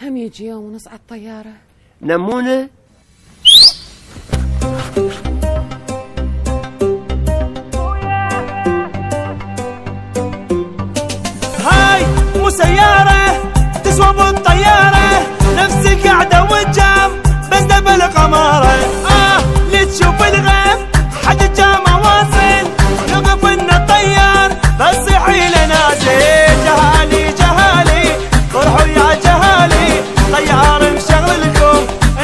هم يجي يوم ونصعد طيارة. نمونة هاي مو سيارة تسوى بالطيارة، نفس القعدة والجام بس دبل قمارة. لتشوف الغيب حد جامع واصل، نقف نطير بس يحيل نازل. جهالي جهالي فرحوا يا جهالي، طيار مشغلكم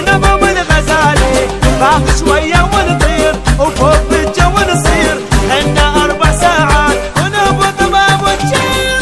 نبو الغزالي. باقي شوية ونطير وفوق بالجو نصير، عنا 4 ساعات ونهبط باب الجير.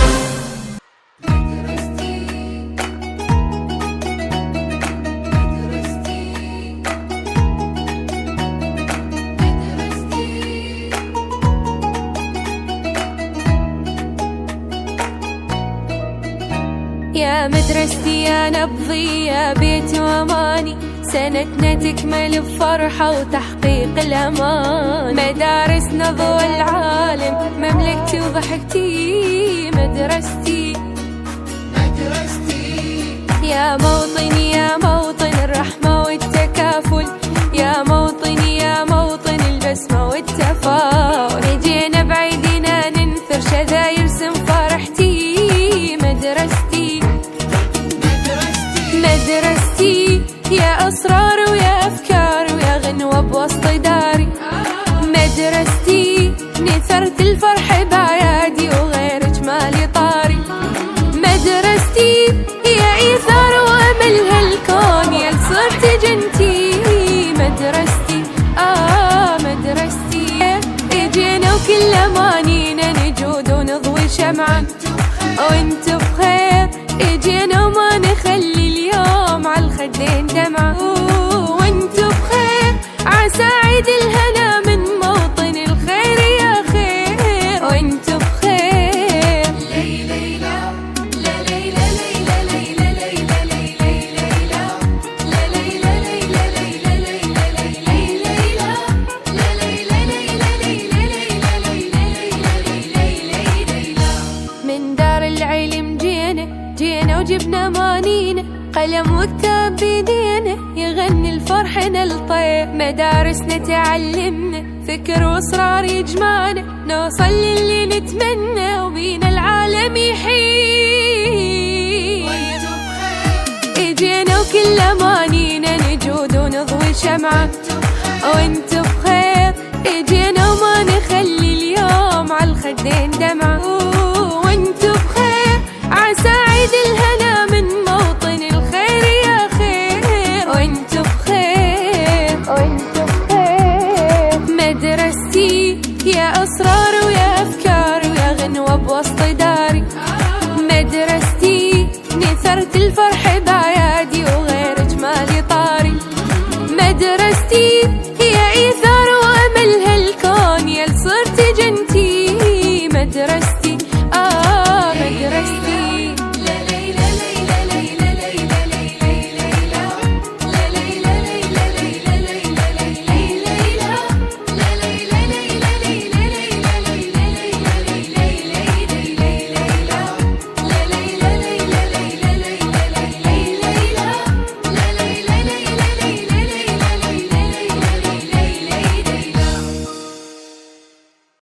يا مدرستي يا نبضي يا بيت واماني، سنتنا تكمل بفرحة وتحقيق الأمان. مدارسنا ضوء العالم، مملكتي وضحكتي مدرستي. يا موطني يا موطن الرحمة والتكافل، يا موطني يا موطن البسمة والتفاؤل. جينا بعيدنا ننثر شذا يرسم فرحتي مدرستي. مدرستي يا أسرار ويا أفكار ويا غنوة بوسط داري. مدرستي نثرت الفرح بأعيادي وغير جمالي طاري. مدرستي هي إيثار وأمل هالكون، يا صرت جنتي مدرستي. مدرستي اجينا وكل أمانينا نجود ونضوي شمعة، وانتو بخير اجينا وما نخلي اليوم عالخدين دمعة. وانتو بخير عسى عيد الهنا من موطن الخير يا خير. وانتو بخير ليلى لا ليلى ليلى ليلى ليلى ليلى ليلى لا ليلى ليلى ليلى ليلى ليلى لا ليلى ليلى ليلى ليلى. من دار العلم جينا وجبنا مانينا، قلم وكتاب بيدينا يغني الفرحنا الطيب. مدارسنا تعلمنا فكر واصرار يجمعنا، نوصل للي نتمنى وبينا العالم يحيي. اجينا وكل امانينا نجود ونضوي شمعة، وانتو بخير اجينا وما نخلي اليوم عالخدين دمعة. وانتو بخير عسى عيد الهنا من موطن الخير يا خير. وانتو بخير وانتو بخير. مدرستي يا أسرار ويا أفكار ويا غنوة بوسط داري. مدرستي نثرت الفرح بعيادي